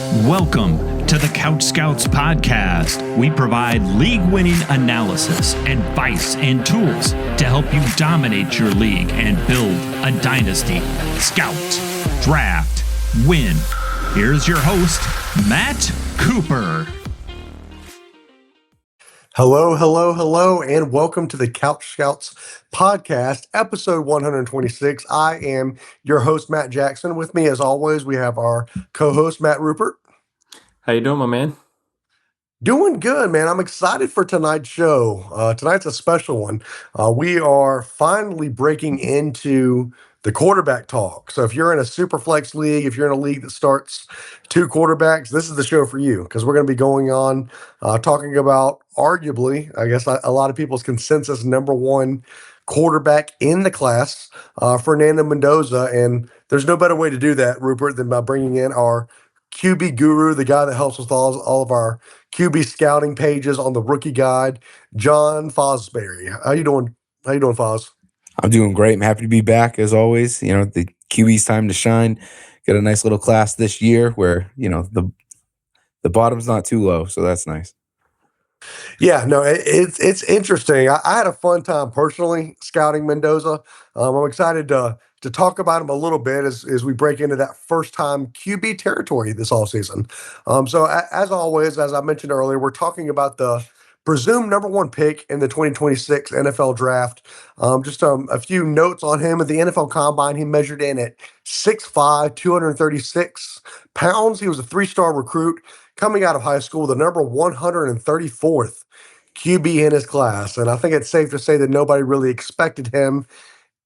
Welcome to the Couch Scouts podcast. We provide league-winning analysis, advice, and tools to help you dominate your league and build a dynasty. Scout, draft, win. Here's your host, Matt Cooper. Hello, and welcome to the Couch Scouts podcast, episode 126. I am your host, Matt Jackson. With me, as always, we have our co-host, Matt Rupert. How you doing, my man? Doing good, man. I'm excited for tonight's show. Tonight's a special one. We are finally breaking into the quarterback talk. So if you're in a super flex league, if you're in a league that starts two quarterbacks, this is the show for you, because we're going to be going on talking about arguably, I guess a lot of people's consensus number one quarterback in the class, Fernando Mendoza. And there's no better way to do that, Rupert, than by bringing in our QB guru, the guy that helps with all of our QB scouting pages on the Rookie Guide, John Fosbury. How you doing? Foz? I'm doing great. I'm happy to be back as always. You know, the QB's time to shine. Got a nice little class this year where, you know, the bottom's not too low, so that's nice. Yeah, no, it's interesting. I had a fun time personally scouting Mendoza. I'm excited to talk about him a little bit as we break into that first time QB territory this offseason. As always, as I mentioned earlier, we're talking about the presumed number one pick in the 2026 NFL draft. Just a few notes on him. At the NFL Combine, he measured in at 6'5", 236 pounds. He was a three-star recruit coming out of high school, the number 134th QB in his class. And I think it's safe to say that nobody really expected him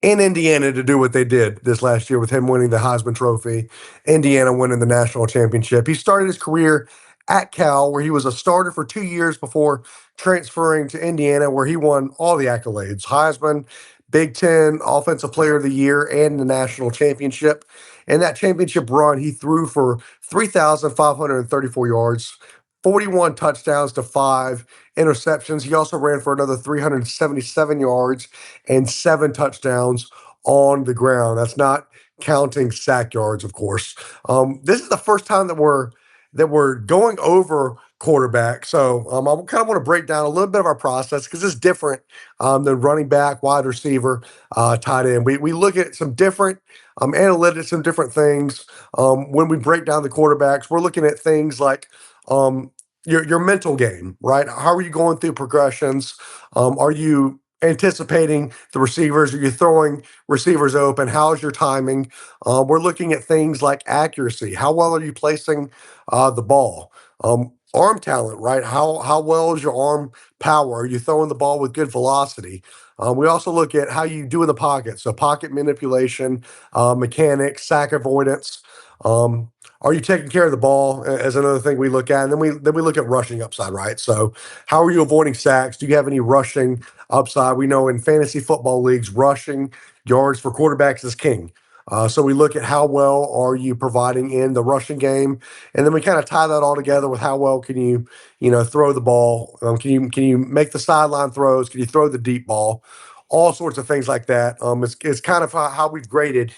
in Indiana to do what they did this last year with him winning the Heisman Trophy, Indiana winning the national championship. He started his career at Cal, where he was a starter for 2 years before transferring to Indiana, where he won all the accolades: Heisman, Big Ten Offensive Player of the Year, and the national championship. In that championship run, he threw for 3,534 yards, 41 touchdowns to 5 interceptions. He also ran for another 377 yards and 7 touchdowns on the ground. That's not counting sack yards, of course. This is the first time that we're going over quarterback. So I kind of want to break down a little bit of our process, because it's different than running back, wide receiver, tight end. We look at some different analytics, some different things. When we break down the quarterbacks, we're looking at things like your mental game, right? How are you going through progressions? Are you anticipating the receivers? Are you throwing receivers open? How's your timing? We're looking at things like accuracy. How well are you placing the ball? Arm talent, right? How well is your arm power? Are you throwing the ball with good velocity? We also look at how you do in the pocket. So pocket manipulation, mechanics, sack avoidance. Are you taking care of the ball as another thing we look at? And then we look at rushing upside, right? So how are you avoiding sacks? Do you have any rushing upside? We know in fantasy football leagues, rushing yards for quarterbacks is king. So we look at how well are you providing in the rushing game, and then we kind of tie that all together with how well can you throw the ball? Can you make the sideline throws? Can you throw the deep ball? All sorts of things like that. It's kind of how we've graded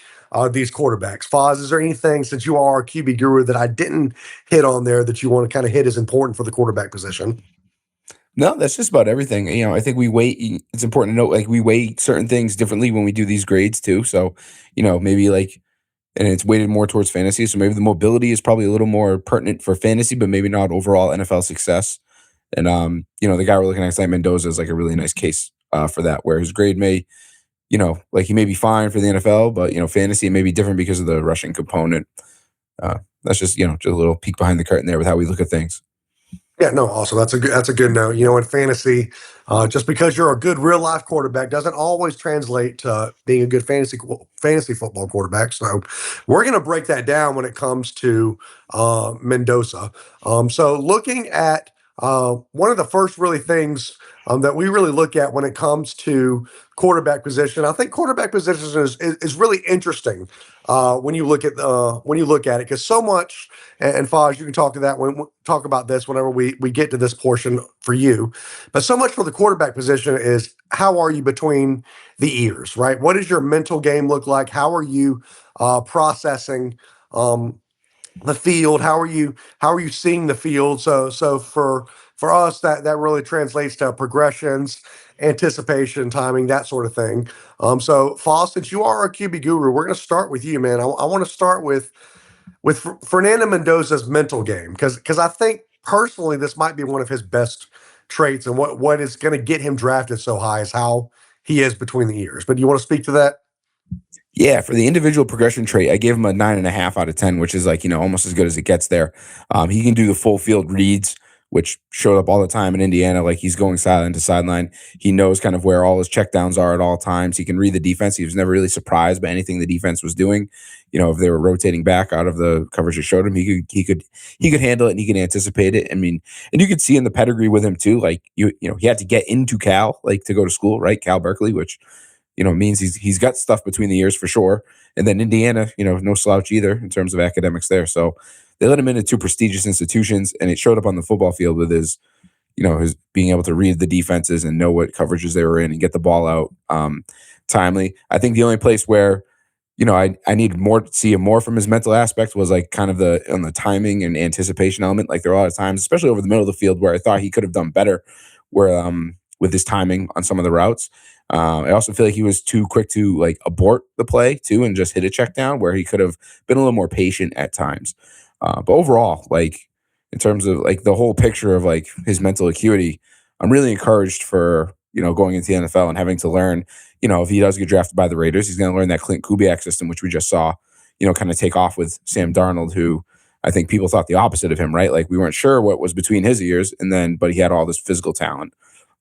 these quarterbacks. Foz, is there anything, since you are a QB guru, that I didn't hit on there that you want to kind of hit as important for the quarterback position? No, that's just about everything. You know, I think we weight. It's important to note, like, we weigh certain things differently when we do these grades too. So, you know, maybe and it's weighted more towards fantasy. So maybe the mobility is probably a little more pertinent for fantasy, but maybe not overall NFL success. And you know, the guy we're looking at tonight, Mendoza, is like a really nice case for that, where his grade may, you know, like, he may be fine for the NFL, but, you know, fantasy may be different because of the rushing component. That's just, you know, just a little peek behind the curtain there with how we look at things. Yeah, no, awesome. That's a good note. You know, in fantasy, just because you're a good real life quarterback doesn't always translate to being a good fantasy football quarterback. So we're going to break that down when it comes to Mendoza. So looking at one of the first really things that we really look at when it comes to quarterback position, I think quarterback position is really interesting when you look at it, because so much. And Foz, you can talk about this whenever we get to this portion for you. But so much for the quarterback position is, how are you between the ears, right? What does your mental game look like? How are you processing the field? How are you seeing the field? So for us, that really translates to progressions, anticipation, timing, that sort of thing. So Foss, since you are a QB guru, we're going to start with you, man. I want to start with Fernando Mendoza's mental game because I think personally this might be one of his best traits, and what is going to get him drafted so high is how he is between the ears. But you want to speak to that? Yeah, for the individual progression trait, I gave him a 9.5 out of 10, which is like, almost as good as it gets there. He can do the full field reads, which showed up all the time in Indiana. Like he's going sideline to sideline. He knows kind of where all his checkdowns are at all times. He can read the defense. He was never really surprised by anything the defense was doing. If they were rotating back out of the coverage that showed him, he could handle it and he could anticipate it. I mean, and you could see in the pedigree with him too. Like he had to get into Cal, like to go to school, right? Cal Berkeley, which means he's got stuff between the ears for sure. And then Indiana, no slouch either in terms of academics there. So they let him into two prestigious institutions, and it showed up on the football field with his being able to read the defenses and know what coverages they were in and get the ball out timely. I think the only place where I needed more to see him more from his mental aspect was like kind of on the timing and anticipation element. Like there are a lot of times, especially over the middle of the field, where I thought he could have done better where with his timing on some of the routes. I also feel like he was too quick to like abort the play too and just hit a check down where he could have been a little more patient at times. But overall, like in terms of like the whole picture of like his mental acuity, I'm really encouraged for going into the NFL and having to learn. If he does get drafted by the Raiders, he's going to learn that Clint Kubiak system, which we just saw, kind of take off with Sam Darnold, who I think people thought the opposite of him, right? Like we weren't sure what was between his ears, but he had all this physical talent.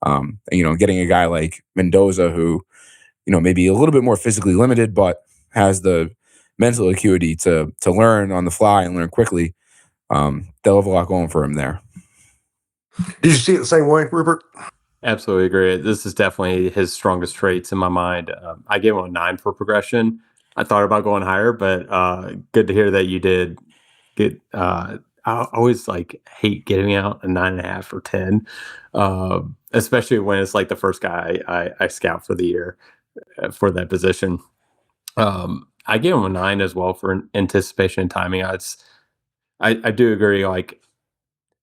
And, getting a guy like Mendoza, who, maybe a little bit more physically limited, but has the mental acuity to learn on the fly and learn quickly. They'll have a lot going for him there. Did you see it the same way, Rupert? Absolutely agree. This is definitely his strongest traits in my mind. I gave him a 9 for progression. I thought about going higher, but good to hear that you did get. I always hate getting out a 9.5 or 10, especially when it's like the first guy I scout for the year for that position. I gave him a 9 as well for anticipation and timing. I do agree. Like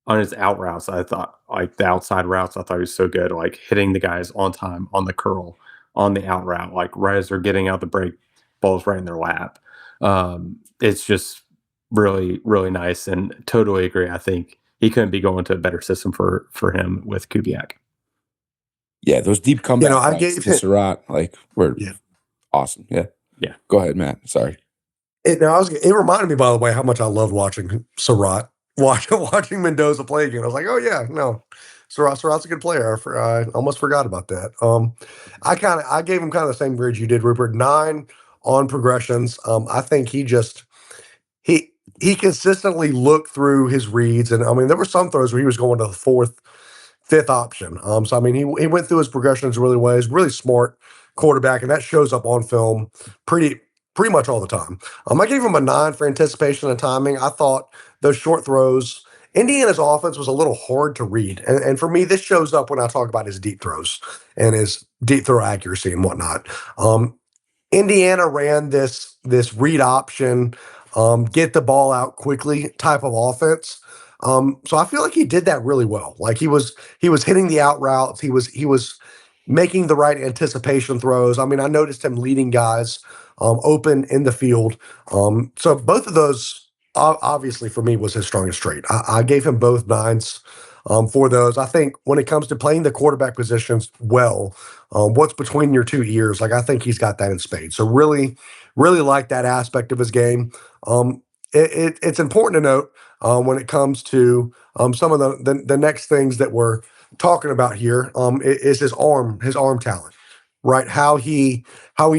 on his out routes, I thought like the outside routes, I thought he was so good, like hitting the guys on time, on the curl, on the out route, like right as they're getting out the break, balls right in their lap. It's just really, really nice and totally agree. I think he couldn't be going to a better system for him with Kubiak. Yeah, those deep comeback I routes gave to him. Surratt were Yeah. awesome. Yeah. Yeah. Go ahead, Matt. Sorry. It reminded me, by the way, how much I loved watching Surratt, watching Mendoza play again. I was like, oh yeah, no, Surratt's a good player. I almost forgot about that. I gave him kind of the same grade you did, Rupert. 9 on progressions. I think he he consistently looked through his reads, and I mean there were some throws where he was going to the fourth, fifth option. So I mean he went through his progressions really well. He's really smart quarterback, and that shows up on film pretty much all the time. I gave him a 9 for anticipation and timing. I thought those short throws. Indiana's offense was a little hard to read, and for me, this shows up when I talk about his deep throws and his deep throw accuracy and whatnot. Indiana ran this read option, get the ball out quickly type of offense. So I feel like he did that really well. Like he was hitting the out routes. He was making the right anticipation throws. I mean, I noticed him leading guys open in the field. So both of those, obviously for me, was his strongest trait. I gave him both 9s for those. I think when it comes to playing the quarterback positions well, what's between your two ears, like I think he's got that in spades. So really, really like that aspect of his game. It's important to note when it comes to some of the next things that we're talking about here is his arm talent, right? How he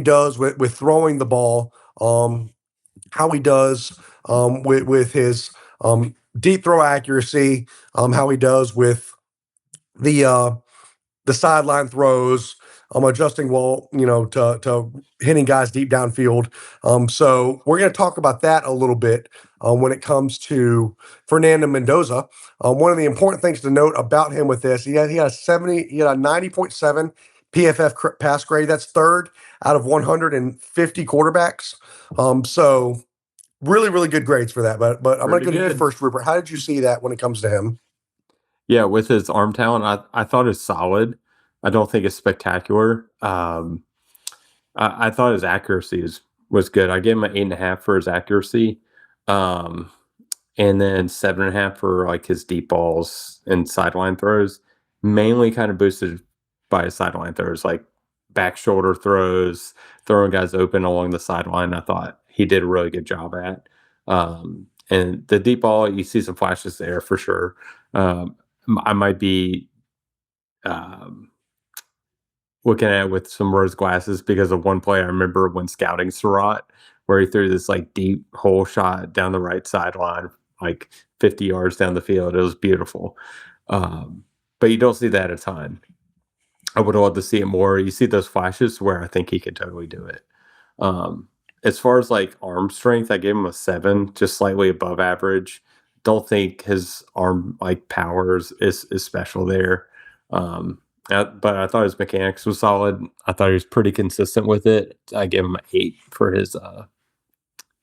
does with throwing the ball, how he does with his deep throw accuracy, how he does with the the sideline throws, adjusting well, to hitting guys deep downfield. So we're going to talk about that a little bit when it comes to Fernando Mendoza. One of the important things to note about him with this, he had a 90.7 PFF pass grade. That's third out of 150 quarterbacks. So really, really good grades for that. But I'm going to Pretty go to you good. first, Rupert. How did you see that when it comes to him? Yeah, with his arm talent, I thought it's solid. I don't think it's spectacular. I thought his accuracy was good. I gave him an 8.5 for his accuracy, um, and then 7.5 for like his deep balls and sideline throws. Mainly kind of boosted by his sideline throws, like back shoulder throws, throwing guys open along the sideline. I thought he did a really good job at. And the deep ball, you see some flashes there for sure. I might be um, looking at it with some rose glasses because of one play I remember when scouting Surratt, where he threw this like deep hole shot down the right sideline, like 50 yards down the field. It was beautiful. But you don't see that a ton. I would love to see it more. You see those flashes where I think he could totally do it. Um, as far as like arm strength, I gave him a 7, just slightly above average. Don't think his arm like powers is special there. Um, but I thought his mechanics was solid. I thought he was pretty consistent with it. I gave him an 8 for his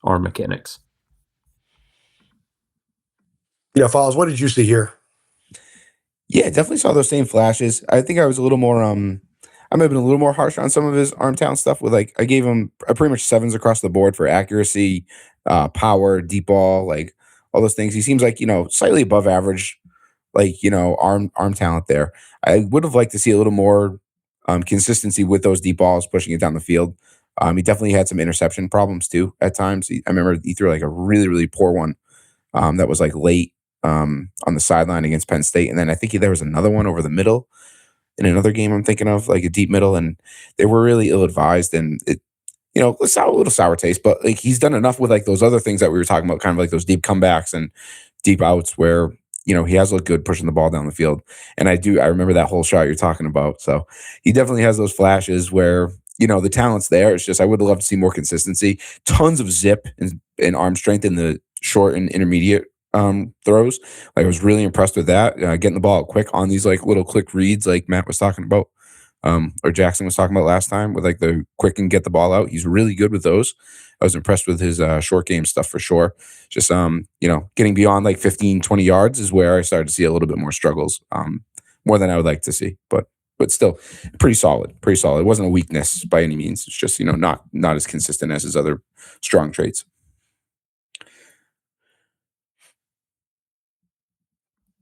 arm mechanics. Yeah, Falls, what did you see here? Yeah, definitely saw those same flashes. I think I was a little more I might have been a little more harsh on some of his arm talent stuff with like I gave him pretty much 7s across the board for accuracy, power, deep ball, like all those things. He seems like, slightly above average, like, arm talent there. I would have liked to see a little more consistency with those deep balls pushing it down the field. He definitely had some interception problems too at times. I remember he threw like a really, really poor one that was like late on the sideline against Penn State. And then I think there was another one over the middle in another game I'm thinking of, like a deep middle, and they were really ill advised. And it, it's a little sour taste, but like he's done enough with like those other things that we were talking about, kind of like those deep comebacks and deep outs where, he has looked good pushing the ball down the field. And I remember that whole shot you're talking about. So he definitely has those flashes where, the talent's there. It's just I would love to see more consistency, tons of zip and arm strength in the short and intermediate throws. Like I was really impressed with that. Getting the ball out quick on these like little quick reads, like Matt was talking about, or Jackson was talking about last time, with like the quick and get the ball out. He's really good with those. I was impressed with his short game stuff for sure. Just getting beyond like 15, 20 yards is where I started to see a little bit more struggles, more than I would like to see. But still pretty solid. Pretty solid. It wasn't a weakness by any means. It's just, not as consistent as his other strong traits.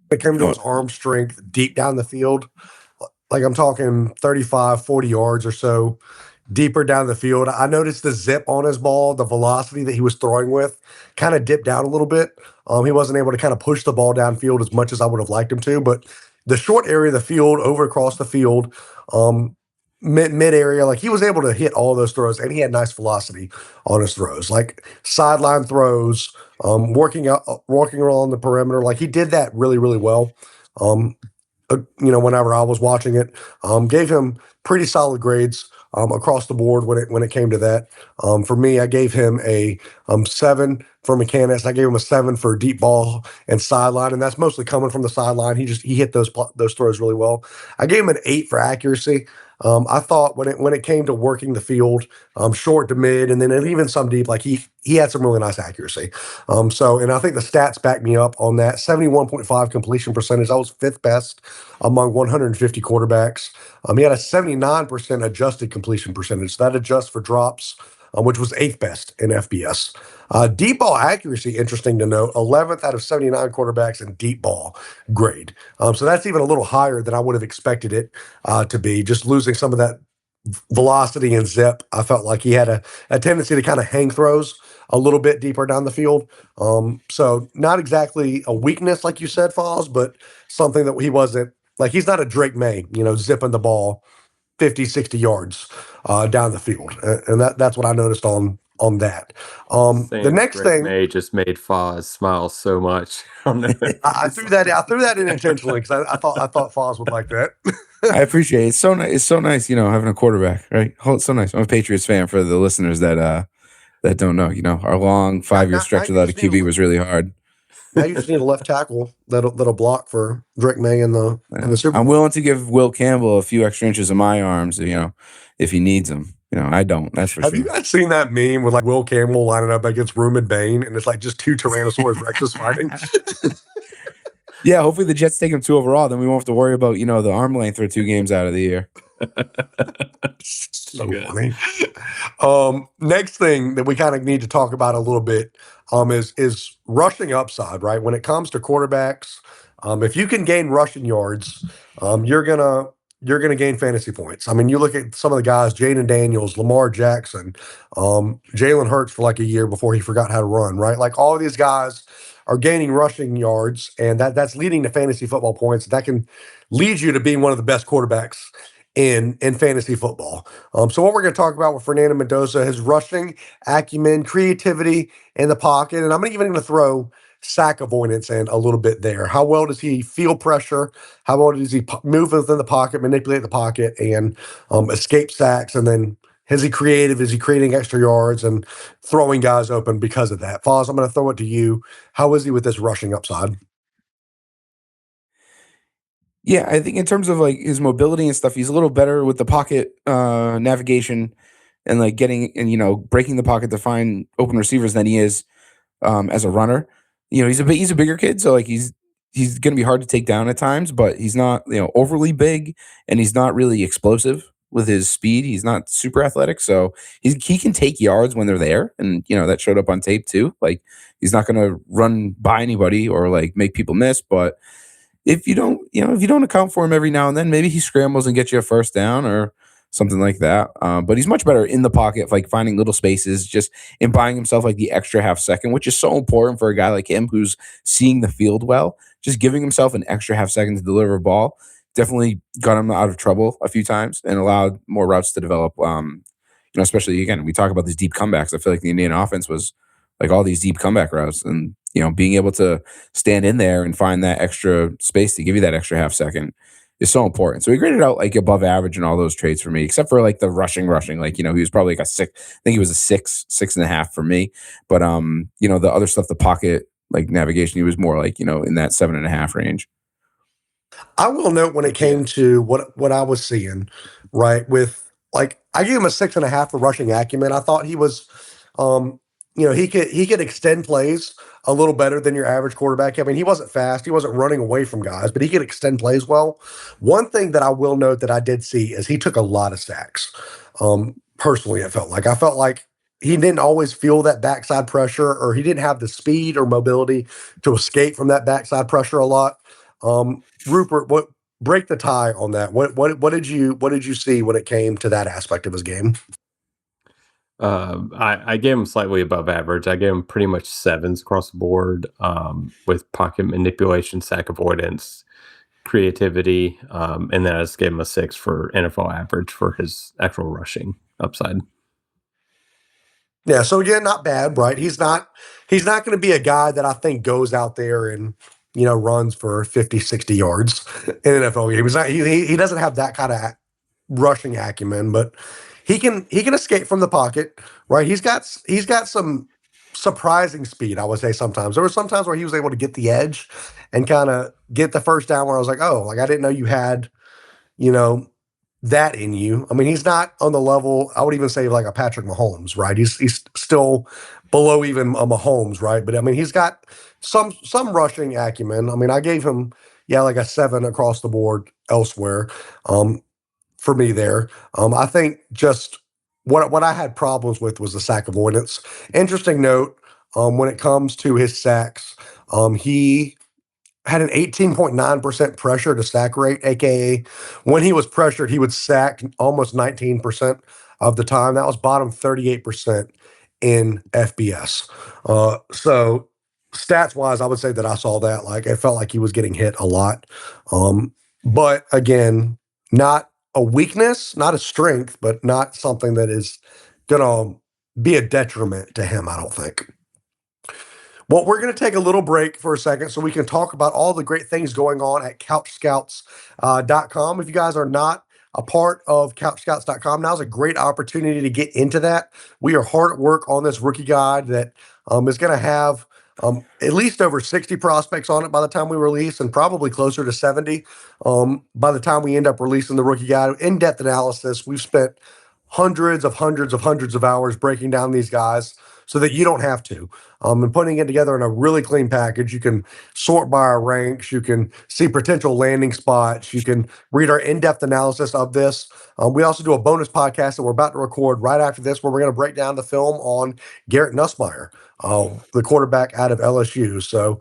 It came to his arm strength deep down the field. Like I'm talking 35, 40 yards or so deeper down the field. I noticed the zip on his ball, the velocity that he was throwing with kind of dipped down a little bit. He wasn't able to kind of push the ball downfield as much as I would have liked him to, but the short area of the field, over across the field, mid area, like he was able to hit all those throws, and he had nice velocity on his throws, like sideline throws, working around the perimeter. Like he did that really, really well. Um, whenever I was watching it, gave him pretty solid grades across the board when it came to that. For me, I gave him a 7 for mechanics. I gave him a 7 for deep ball and sideline, and that's mostly coming from the sideline. He hit those throws really well. I gave him an 8 for accuracy. I thought when it came to working the field, short to mid, and then even some deep, like he had some really nice accuracy. And I think the stats back me up on that. 71.5 completion percentage. That was 5th best among 150 quarterbacks. He had a 79% adjusted completion percentage. So that adjusts for drops, which was 8th best in FBS. Deep ball accuracy, interesting to note, 11th out of 79 quarterbacks in deep ball grade. So that's even a little higher than I would have expected it to be. Just losing some of that velocity and zip, I felt like he had a tendency to kind of hang throws a little bit deeper down the field. So not exactly a weakness, like you said, Falls, but something that he wasn't, like he's not a Drake May, zipping the ball 50, 60 yards down the field. And that's what I noticed on that. The Saying next Drake thing, May just made Foz smile so much. I don't know. I threw that in intentionally because I thought Falls would like that. I appreciate it. It's so nice. It's so nice, having a quarterback, right? It's so nice. I'm a Patriots fan, for the listeners that don't know. Our long 5-year stretch you without a just need QB was really hard. Now you just need a left tackle that'll block for Drake May in the Super Bowl. I'm willing to give Will Campbell a few extra inches of my arms, if he needs them. I don't. That's for Have you sure. guys seen that meme with like Will Campbell lining up against Room and Bane, and it's like just two Tyrannosaurus Rexes fighting? Yeah, hopefully the Jets take him 2 overall. Then we won't have to worry about the arm length or 2 games out of the year. So Good. funny. Next thing that we kind of need to talk about a little bit is rushing upside, right? When it comes to quarterbacks, if you can gain rushing yards, you're gonna gain fantasy points. I mean, you look at some of the guys, Jaden Daniels, Lamar Jackson, Jalen Hurts for like a year before he forgot how to run, right? Like all of these guys are gaining rushing yards, and that's leading to fantasy football points. That can lead you to being one of the best quarterbacks in fantasy football. So what we're going to talk about with Fernando Mendoza, his rushing acumen, creativity in the pocket, and I'm even going to throw sack avoidance in a little bit there. How well does he feel pressure? How well does he move within the pocket, manipulate the pocket, and escape sacks? And then is he creative? Is he creating extra yards and throwing guys open because of that? Foz, I'm going to throw it to you. How is he with this rushing upside? Yeah, I think in terms of like his mobility and stuff, he's a little better with the pocket navigation and like getting and breaking the pocket to find open receivers than he is as a runner. He's a bigger kid, so like he's going to be hard to take down at times, but he's not overly big, and he's not really explosive with his speed. He's not super athletic, so he can take yards when they're there, and that showed up on tape too. Like he's not going to run by anybody or like make people miss, but if you don't account for him every now and then, maybe he scrambles and gets you a first down or something like that. But he's much better in the pocket, like finding little spaces, just and buying himself like the extra half second, which is so important for a guy like him who's seeing the field well. Just giving himself an extra half second to deliver a ball definitely got him out of trouble a few times and allowed more routes to develop. Especially again, we talk about these deep comebacks. I feel like the Indian offense was like all these deep comeback routes, and being able to stand in there and find that extra space to give you that extra half second is so important. So he graded out like above average in all those traits for me, except for like the rushing. Like, he was probably like a 6. I think he was a 6.5 for me. But the other stuff, the pocket, like navigation, he was more like, in that 7.5 range. I will note when it came to what I was seeing, right? With like I gave him a 6.5 for rushing acumen. I thought he was he could extend plays a little better than your average quarterback. I mean, he wasn't fast, he wasn't running away from guys, but he could extend plays well. One thing that I will note that I did see is he took a lot of sacks. Personally, I felt like he didn't always feel that backside pressure, or he didn't have the speed or mobility to escape from that backside pressure a lot. Rupert, what break the tie on that? What did you see when it came to that aspect of his game? I gave him slightly above average. I gave him pretty much sevens across the board, with pocket manipulation, sack avoidance, creativity, and then I just gave him a 6 for NFL average for his actual rushing upside. Yeah, so again, not bad, right? He's not going to be a guy that I think goes out there and runs for 50, 60 yards in an NFL game. He's not, he doesn't have that kind of rushing acumen, but he can escape from the pocket, right? He's got some surprising speed, I would say sometimes. There were some times where he was able to get the edge and kind of get the first down where I was like, oh, like I didn't know you had, you know, that in you. I mean, he's not on the level, I would even say like a Patrick Mahomes, right? He's still below even a Mahomes, right? But I mean, he's got some rushing acumen. I mean, I gave him like a 7 across the board elsewhere. For me there. I think just what I had problems with was the sack avoidance. Interesting note, when it comes to his sacks, he had an 18.9% pressure to sack rate, aka when he was pressured, he would sack almost 19% of the time. That was bottom 38% in FBS. So stats wise, I would say that I saw that. Like it felt like he was getting hit a lot. But again, not a weakness, not a strength, but not something that is gonna be a detriment to him, I don't think. Well, we're going to take a little break for a second so we can talk about all the great things going on at CouchScouts.com. If you guys are not a part of CouchScouts.com, now's a great opportunity to get into that. We are hard at work on this rookie guide that is going to have at least over 60 prospects on it by the time we release, and probably closer to 70 by the time we end up releasing the rookie guide. In-depth analysis. We've spent hundreds of hours breaking down these guys so that you don't have to. And putting it together in a really clean package. You can sort by our ranks. You can see potential landing spots. You can read our in-depth analysis of this. We also do a bonus podcast that we're about to record right after this, where we're going to break down the film on Garrett Nussmeier, the quarterback out of LSU. So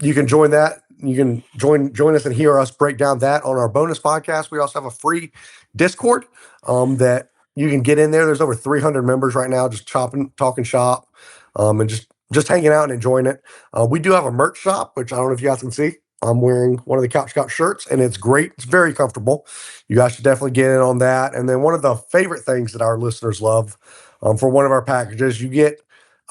you can join that. You can join us and hear us break down that on our bonus podcast. We also have a free Discord that you can get in there. There's over 300 members right now, just talking shop, and just hanging out and enjoying it. We do have a merch shop, which I don't know if you guys can see. I'm wearing one of the Couch Scout shirts, and it's great. It's very comfortable. You guys should definitely get in on that. And then one of the favorite things that our listeners love, for one of our packages, you get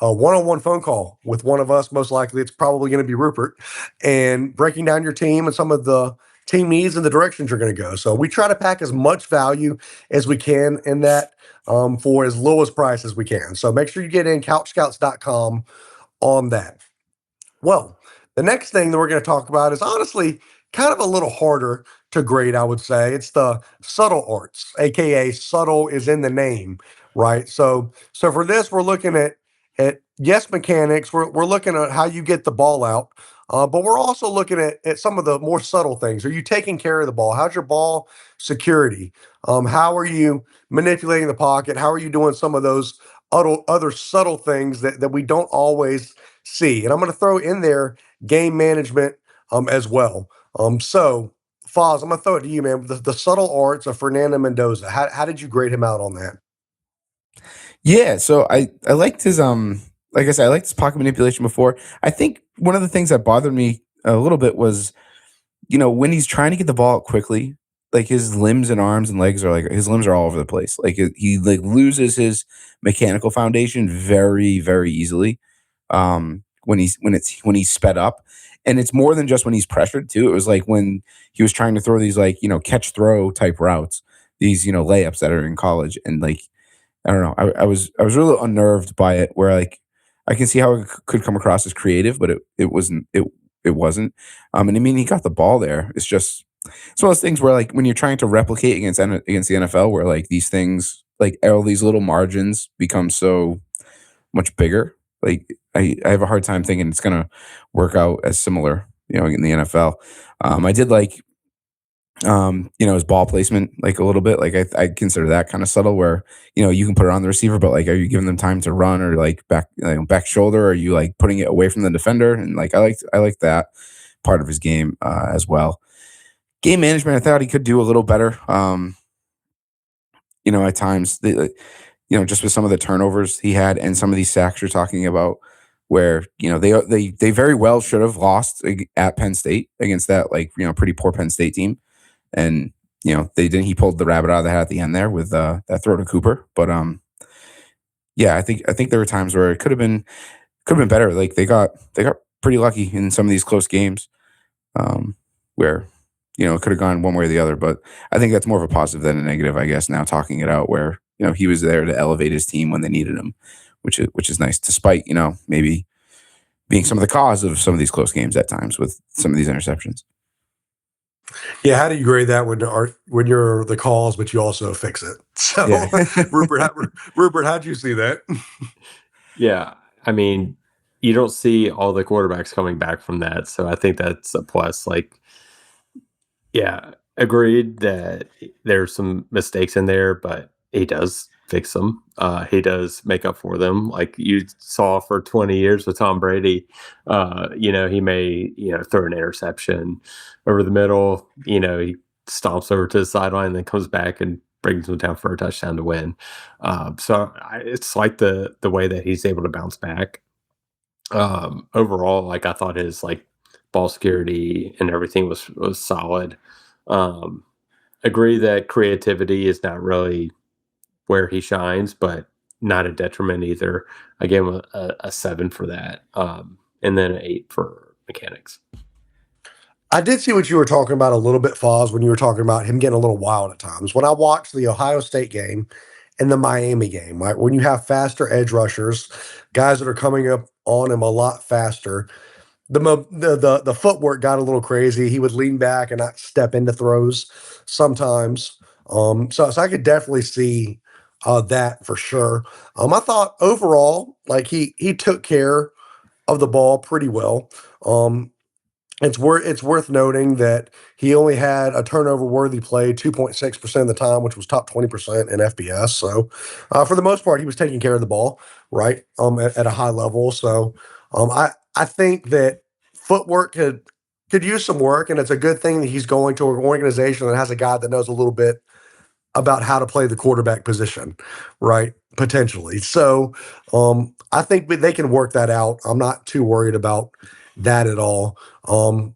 a one-on-one phone call with one of us. Most likely, it's probably going to be Rupert, and breaking down your team and some of the team needs and the directions you're going to go. So we try to pack as much value as we can in that, for as low as price as we can. So make sure you get in couchscouts.com on that. Well, the next thing that we're going to talk about is honestly kind of a little harder to grade, I would say. It's the subtle arts, aka subtle is in the name, right? So for this, we're looking at yes mechanics. We're looking at how you get the ball out, but we're also looking at some of the more subtle things. Are you taking care of the ball? How's your ball security? How are you manipulating the pocket? How are you doing some of those other subtle things that we don't always see? And I'm going to throw in there game management as well. So, Foz, I'm going to throw it to you, man. The subtle arts of Fernando Mendoza. How did you grade him out on that? Yeah, so I liked his like I said, I liked his pocket manipulation before. I think one of the things that bothered me a little bit was, when he's trying to get the ball out quickly, like his limbs and arms and legs are like his limbs are all over the place. Like he like loses his mechanical foundation very, very easily. When he's sped up. And it's more than just when he's pressured too. It was like when he was trying to throw these like, catch throw type routes, these, layups that are in college. And like I don't know. I was really unnerved by it. Where like I can see how it could come across as creative, but it wasn't. And I mean he got the ball there. It's one of those things where like when you're trying to replicate against the NFL, where like these things like all these little margins become so much bigger. Like I have a hard time thinking it's gonna work out as similar, in the NFL. I did like his ball placement like a little bit. Like I consider that kind of subtle where, you can put it on the receiver, but like are you giving them time to run or like back shoulder? Or are you like putting it away from the defender? And like I liked that part of his game as well. Game management, I thought he could do a little better. At times, just with some of the turnovers he had and some of these sacks you're talking about, where they very well should have lost at Penn State against that pretty poor Penn State team, and they didn't. He pulled the rabbit out of the hat at the end there with that throw to Cooper, but yeah, I think there were times where it could have been better. Like they got pretty lucky in some of these close games, where it could have gone one way or the other. But I think that's more of a positive than a negative, I guess. Now talking it out, where he was there to elevate his team when they needed him, which is nice, despite maybe being some of the cause of some of these close games at times with some of these interceptions. Yeah, how do you grade that when you're the cause, but you also fix it? So, Yeah. Rupert, how'd you see that? Yeah, I mean, you don't see all the quarterbacks coming back from that, so I think that's a plus. Like, yeah, agreed that there's some mistakes in there, but he does fix them. He does make up for them. Like you saw for 20 years with Tom Brady, he may, throw an interception over the middle, he stomps over to the sideline and then comes back and brings them down for a touchdown to win. It's like the way that he's able to bounce back. Overall, like I thought his like ball security and everything was solid. Um, Agree that creativity is not really where he shines, but not a detriment either. I gave him a 7 for that, and then an 8 for mechanics. I did see what you were talking about a little bit, Foz, when you were talking about him getting a little wild at times. When I watched the Ohio State game and the Miami game, right, when you have faster edge rushers, guys that are coming up on him a lot faster, the footwork got a little crazy. He would lean back and not step into throws sometimes. So I could definitely see that for sure. I thought overall, like he took care of the ball pretty well. Um, it's worth noting that he only had a turnover worthy play 2.6% of the time, which was top 20% in FBS. So for the most part, he was taking care of the ball, right? At a high level. So I think that footwork could use some work, and it's a good thing that he's going to an organization that has a guy that knows a little bit about how to play the quarterback position, right? Potentially. So I think they can work that out. I'm not too worried about that at all. And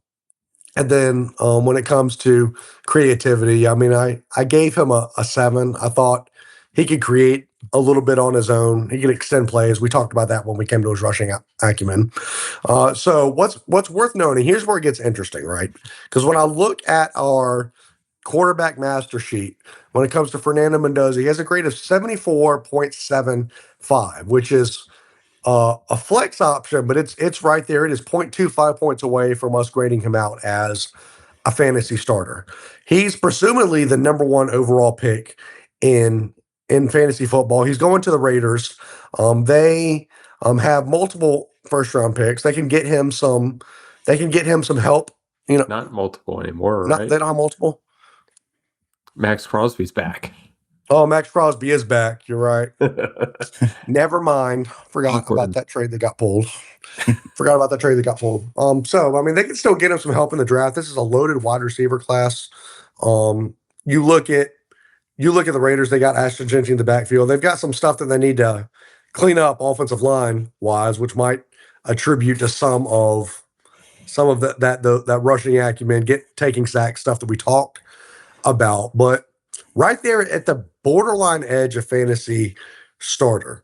then when it comes to creativity, I mean, I gave him a 7. I thought he could create a little bit on his own. He could extend plays. We talked about that when we came to his rushing acumen. So what's worth noting? Here's where it gets interesting, right? Because when I look at our quarterback master sheet, when it comes to Fernando Mendoza, he has a grade of 74.75, which is a flex option, but it's right there. It is 0.25 points away from us grading him out as a fantasy starter. He's presumably the number one overall pick in fantasy football. He's going to the Raiders. They have multiple first round picks. They can get him some. They can get him some help. You know, Not multiple anymore, not right? they don't have multiple. Max Crosby's back. Oh, Max Crosby is back. You're right. Never mind. Forgot about Awkward. that trade that got pulled. Forgot about that trade that got pulled. So I mean, they can still get him some help in the draft. This is a loaded wide receiver class. Um, you look at the Raiders. They got Ashton Genty in the backfield. They've got some stuff that they need to clean up offensive line wise, which might attribute to some of that rushing acumen, taking sack stuff that we talked about. But right there at the borderline edge of fantasy starter.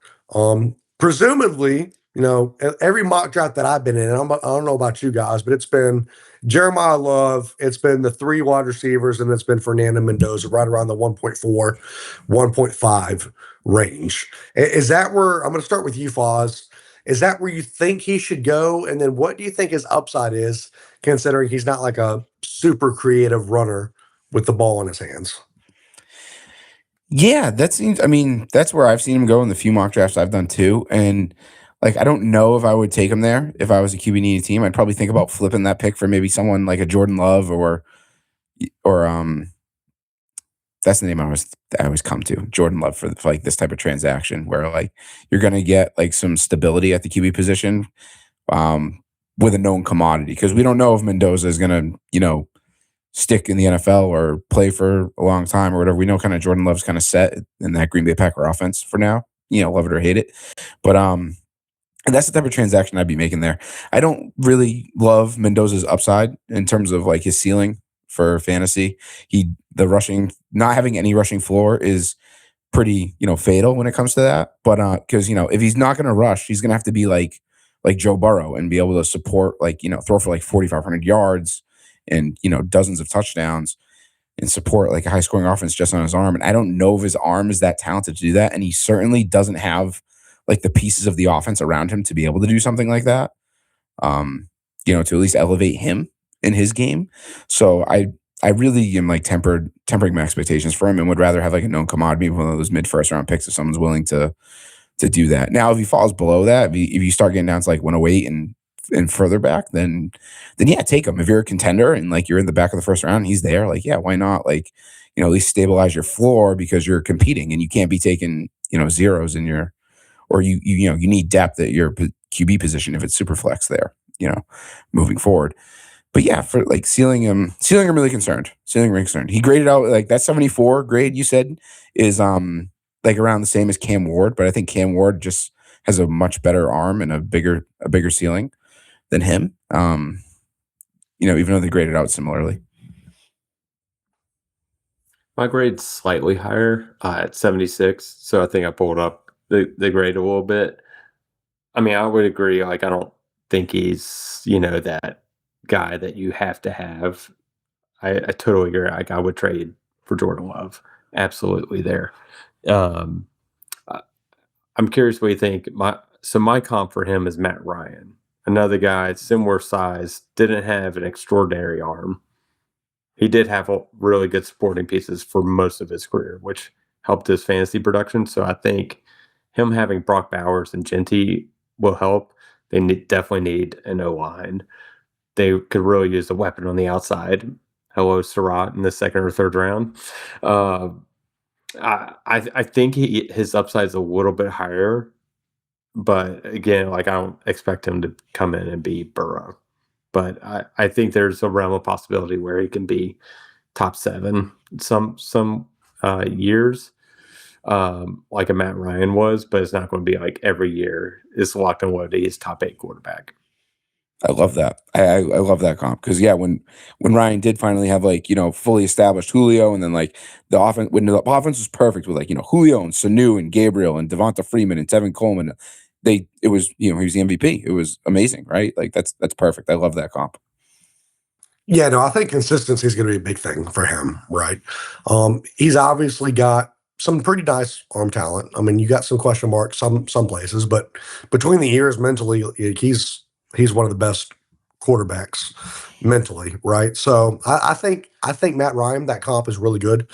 Presumably, every mock draft that I've been in, I don't know about you guys, but it's been Jeremiah Love, it's been the 3 wide receivers, and it's been Fernando Mendoza right around the 1.4, 1.5 range. Is that where I'm going to start with you, Foz? Is that where you think he should go? And then what do you think his upside is, considering he's not like a super creative runner with the ball in his hands? Yeah, that seems. I mean, that's where I've seen him go in the few mock drafts I've done too. And like, I don't know if I would take him there if I was a QB needy team. I'd probably think about flipping that pick for maybe someone like a Jordan Love or that's the name I always come to, Jordan Love, for like this type of transaction where like you're gonna get like some stability at the QB position um with a known commodity, because we don't know if Mendoza is gonna stick in the NFL or play for a long time or whatever. We know kind of Jordan Love's kind of set in that Green Bay Packer offense for now. Love it or hate it. But and that's the type of transaction I'd be making there. I don't really love Mendoza's upside in terms of like his ceiling for fantasy. The rushing, not having any rushing floor is pretty, fatal when it comes to that. But because if he's not going to rush, he's going to have to be like Joe Burrow and be able to support throw for like 4,500 yards and dozens of touchdowns and support like a high scoring offense just on his arm. And I don't know if his arm is that talented to do that. And he certainly doesn't have like the pieces of the offense around him to be able to do something like that. To at least elevate him in his game. So I really am like tempering my expectations for him and would rather have like a known commodity, one of those mid first round picks if someone's willing to do that. Now, if he falls below that, if you start getting down to like 108 and further back, then yeah, take him. If you're a contender and like you're in the back of the first round, he's there. Like, yeah, why not? Like, at least stabilize your floor because you're competing and you can't be taking zeros in your, or you need depth at your QB position if it's super flex there, moving forward. But yeah, for like ceiling, I'm really concerned. He graded out like that 74 grade you said is like around the same as Cam Ward, but I think Cam Ward just has a much better arm and a bigger ceiling than him. Even though they graded out similarly. My grade's slightly higher at 76, so I think I pulled up the grade a little bit. I mean, I would agree. Like, I don't think he's that guy that you have to have. I totally agree. Like, I would trade for Jordan Love. Absolutely there. Um, I'm curious what you think. My comp for him is Matt Ryan, another guy similar size, didn't have an extraordinary arm. He did have really good supporting pieces for most of his career, which helped his fantasy production. So I think him having Brock Bowers and Genty will help. They definitely need an O-line. They could really use a weapon on the outside. Hello, Surratt in the second or third round. I think his upside is a little bit higher, but again, like I don't expect him to come in and be Burrow. But I think there's a realm of possibility where he can be top 7 some years, like a Matt Ryan was, but it's not going to be like every year is locked and loaded. He's top 8 quarterback. I love that. I love that comp because yeah, when Ryan did finally have like fully established Julio, and then like the offense when the offense was perfect with like Julio and Sanu and Gabriel and Devonta Freeman and Tevin Coleman, it was he was the MVP. It was amazing, right? Like that's perfect. I love that comp. Yeah, no, I think consistency is going to be a big thing for him, right? He's obviously got some pretty nice arm talent. I mean, you got some question marks some places, but between the ears, mentally, like, he's one of the best quarterbacks mentally, right? So I think Matt Ryan, that comp is really good.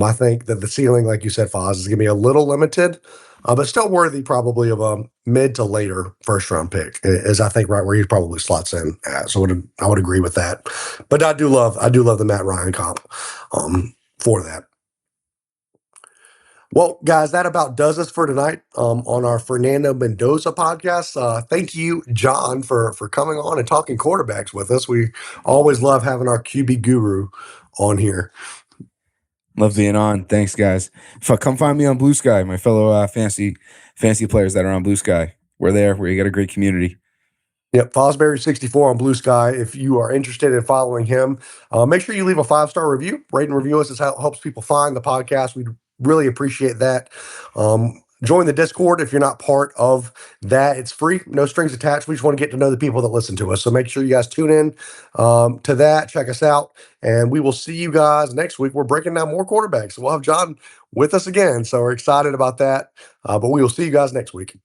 I think that the ceiling, like you said, Foz, is going to be a little limited, but still worthy probably of a mid to later first round pick, is I think right where he probably slots in at. So I would agree with that. But I do love the Matt Ryan comp for that. Well, guys, that about does us for tonight on our Fernando Mendoza podcast. Thank you, John, for coming on and talking quarterbacks with us. We always love having our QB guru on here. Love being on. Thanks, guys. Come find me on Blue Sky, my fellow fantasy players that are on Blue Sky. We're there. We got a great community. Yep, Fosbury64 on Blue Sky. If you are interested in following him, make sure you leave a 5-star review. Rate and review us. It helps people find the podcast. We'd really appreciate that. Join the Discord if you're not part of that. It's free, no strings attached. We just want to get to know the people that listen to us. So make sure you guys tune in to that. Check us out. And we will see you guys next week. We're breaking down more quarterbacks. So we'll have John with us again. So we're excited about that. But we will see you guys next week.